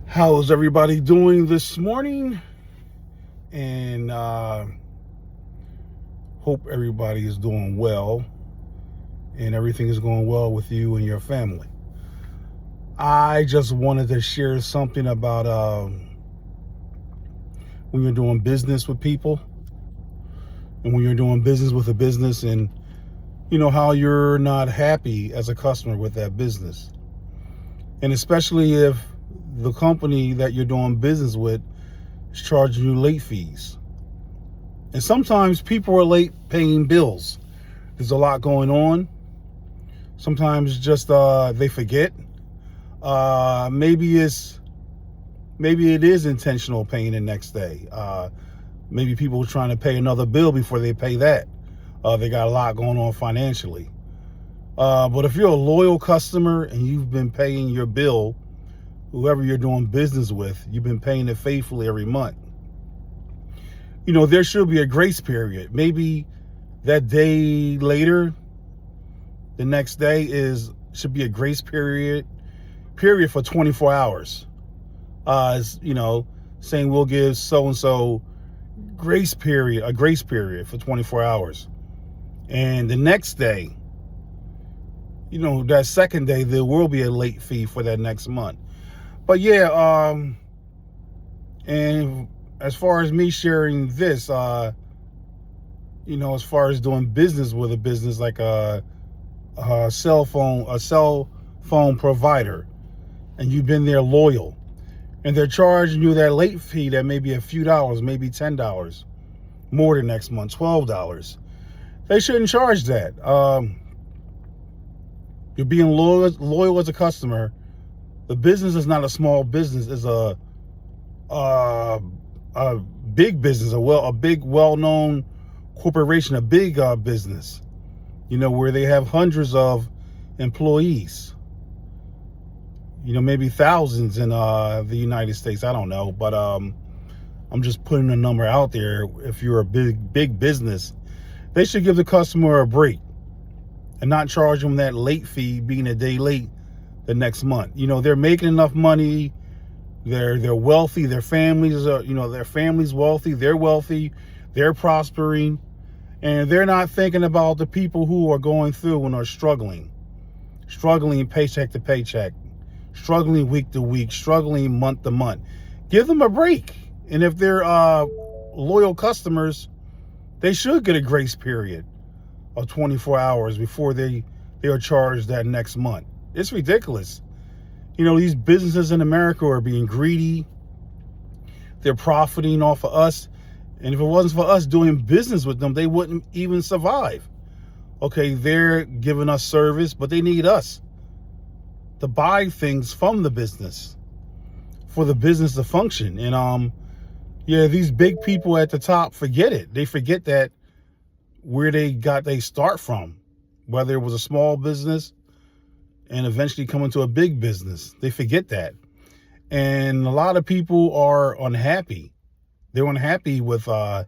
How's everybody doing this morning? And hope everybody is doing well and everything is going well with you and your family. I just wanted to share something about when you're doing business with people and when you're doing business with a business, and how you're not happy as a customer with that business. And especially if the company that you're doing business with is charging you late fees. And sometimes people are late paying bills. There's a lot going on. Sometimes just they forget. Maybe it is intentional paying the next day. Maybe people are trying to pay another bill before they pay that. They got a lot going on financially. But if you're a loyal customer and you've been paying your bill, whoever you're doing business with, you've been paying it faithfully every month. There should be a grace period. Maybe that day later, the next day should be a grace period for 24 hours. Saying we'll give so-and-so a grace period for 24 hours. And the next day, that second day, there will be a late fee for that next month. But yeah, and as far as me sharing this, as far as doing business with a business like a cell phone provider, and you've been there loyal, and they're charging you that late fee that may be a few dollars, maybe $10 more the next month, $12. They shouldn't charge that. You're being loyal as a customer. The business is not a small business; it's a big business, a big, well-known corporation, a big business. Where they have hundreds of employees. Maybe thousands in the United States. I don't know, but I'm just putting a number out there. If you're a big business, they should give the customer a break and not charge them that late fee, being a day late the next month. They're making enough money. They're wealthy. Their families are, their family's wealthy. They're wealthy. They're prospering, and they're not thinking about the people who are going through and are struggling paycheck to paycheck, struggling week to week, struggling month to month. Give them a break. And if they're loyal customers, they should get a grace period of 24 hours before they are charged that next month. It's ridiculous. These businesses in America are being greedy. They're profiting off of us. And if it wasn't for us doing business with them, they wouldn't even survive. Okay, they're giving us service, but they need us to buy things from the business for the business to function. And these big people at the top forget it. They forget that where they start from, whether it was a small business and eventually come into a big business. They forget that. And a lot of people are unhappy. They're unhappy with, that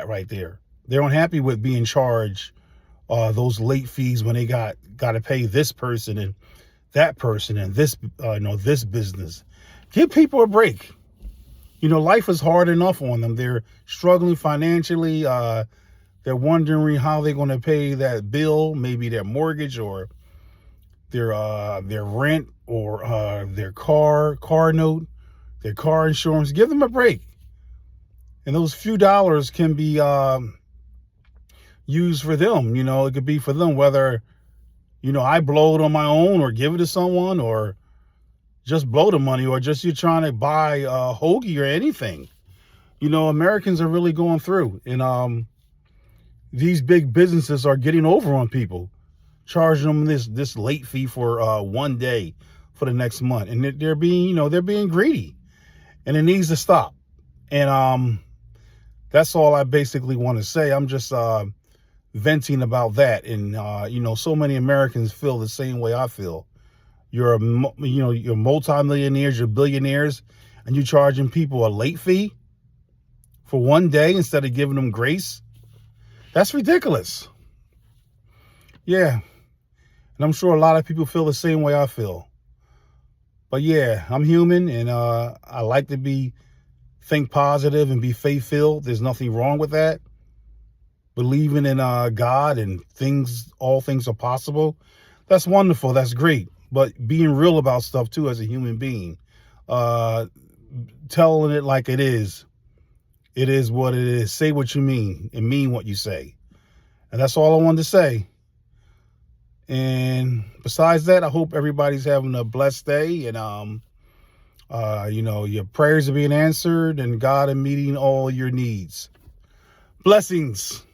right there. They're unhappy with being charged those late fees when they got to pay this person and that person and this, this business. Give people a break. Life is hard enough on them. They're struggling financially. They're wondering how they're going to pay that bill, maybe their mortgage or their rent or their car note, their car insurance. Give them a break. And those few dollars can be used for them. It could be for them, whether, I blow it on my own or give it to someone, or just blow the money, or just you're trying to buy a Hoagie or anything. Americans are really going through, and these big businesses are getting over on people, charging them this late fee for one day for the next month, and they're being greedy, and it needs to stop. And that's all I basically want to say. I'm just venting about that, and so many Americans feel the same way I feel. You're multimillionaires, you're billionaires, and you're charging people a late fee for one day instead of giving them grace. That's ridiculous. Yeah. And I'm sure a lot of people feel the same way I feel. But But yeah, I'm human, and I like to think positive and be faith-filled. There's nothing wrong with that. Believing in God and all things are possible. That's wonderful. That's great. But being real about stuff too as a human being. Uh, Telling it like it is. It is what it is. Say what you mean and mean what you say. And that's all I wanted to say. And besides that, I hope everybody's having a blessed day, and your prayers are being answered and God is meeting all your needs. Blessings.